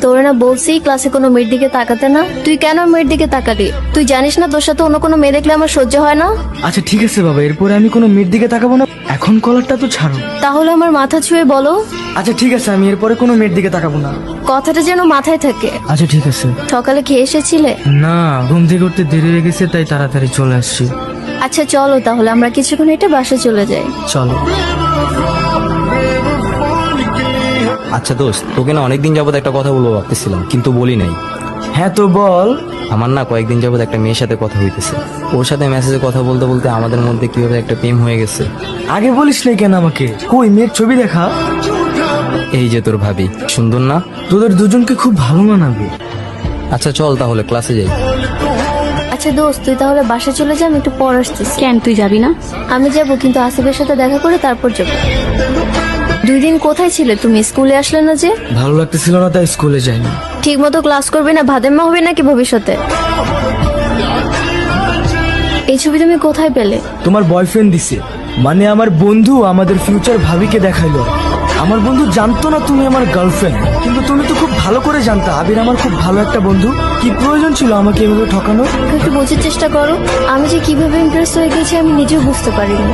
তোর না বলছি ক্লাসে কোনো মেয়ের দিকে তাকাতে না, তুই কেন মেয়ের দিকে তাকালি? তুই জানিস না তোর সাথে অন্য কোনো মেয়ে দেখলে আমার সহ্য হয় না? আচ্ছা ঠিক আছে বাবা, এরপরে আমি কোনো মেয়ের দিকে তাকাবো না। এখন কলারটা তো ছাড়ো। তাহলে আমার মাথা ছুঁয়ে বলো। আচ্ছা ঠিক আছে, আমি এরপরে কোনো মেয়ের দিকে তাকাবো না। কথাটা যেন মাথায় থাকে। আচ্ছা ঠিক আছে। সকালে খেয়ে এসেছিলে? না, ঘুম থেকে উঠতে দেরি হয়ে গেছে, তাই তাড়াতাড়ি চলে আসছি। আচ্ছা চলো তাহলে আমরা কিছুক্ষণ হেঁটে বাসায় চলে যাই। চলো। আচ্ছা দোস্ত, তোকে না অনেকদিন যাবত একটা কথা বলবো ভাবতেছিলাম, কিন্তু বলি নাই। হ্যাঁ তো বল। আমার না কয়েকদিন যাবত একটা মেয়ের সাথে কথা হইতেছে। ওর সাথে মেসেজে কথা বলতে বলতে আমাদের মধ্যে কিভাবে একটা প্রেম হয়ে গেছে। আগে বলিস নাই কেন আমাকে? কই মেয়ের ছবি দেখা। এই যে তোর ভাবি, সুন্দর না? তোদের দুজনকে খুব ভালো মানাবে। আচ্ছা চল তাহলে ক্লাসে যাই। আচ্ছা দোস্ত তুই তাহলে বাসায় চলে যা, আমি একটু পর আসতেছি। কেন তুই যাবি না? আমি যাবো, কিন্তু আসিফের সাথে দেখা করে তারপর যাবো। 2 দিন কোথায় ছিলে তুমি? স্কুলে আসলে না যে? ভালো লাগতেছিল না তাই স্কুলে যাইনি। ঠিক মতো ক্লাস করবে না, ভাদেম্মা হবে নাকি ভবিষ্যতে? এই ছবি তুমি কোথায় পেলে? তোমার বয়ফ্রেন্ড দিছে, মানে আমার বন্ধু আমাদের ফিউচার ভাবিকে দেখাইলো। আমার বন্ধু জানতো না তুমি আমার গার্লফ্রেন্ড, কিন্তু তুমি তো খুব ভালো করে জানতা আবির আমার খুব ভালো একটা বন্ধু। কি প্রয়োজন ছিল আমাকে এভাবে ঠকানো? একটু বোঝার চেষ্টা করো। আমি যে কিভাবে ইমপ্রেস হয়ে গেছি আমি নিজেও বুঝতে পারিনি।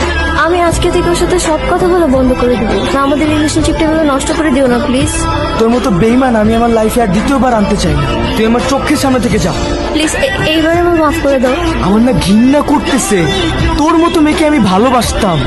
আমি আজকে থেকে ওর সাথে সব কথা বলা বন্ধ করে দেবো। না, আমাদের রিলেশনশিপটা এভাবে নষ্ট করে দিও না প্লিজ। তোর মতো বেইমান আমি আমার লাইফে আর দ্বিতীয়বার আনতে চাই না। তুই আমার চোখের সামনে থেকে যা প্লিজ এইবার আমার মাফ করে দাও। আমার না ঘৃণা করতেছে। তোর মতো মেয়েকে আমি ভালোবাসতাম।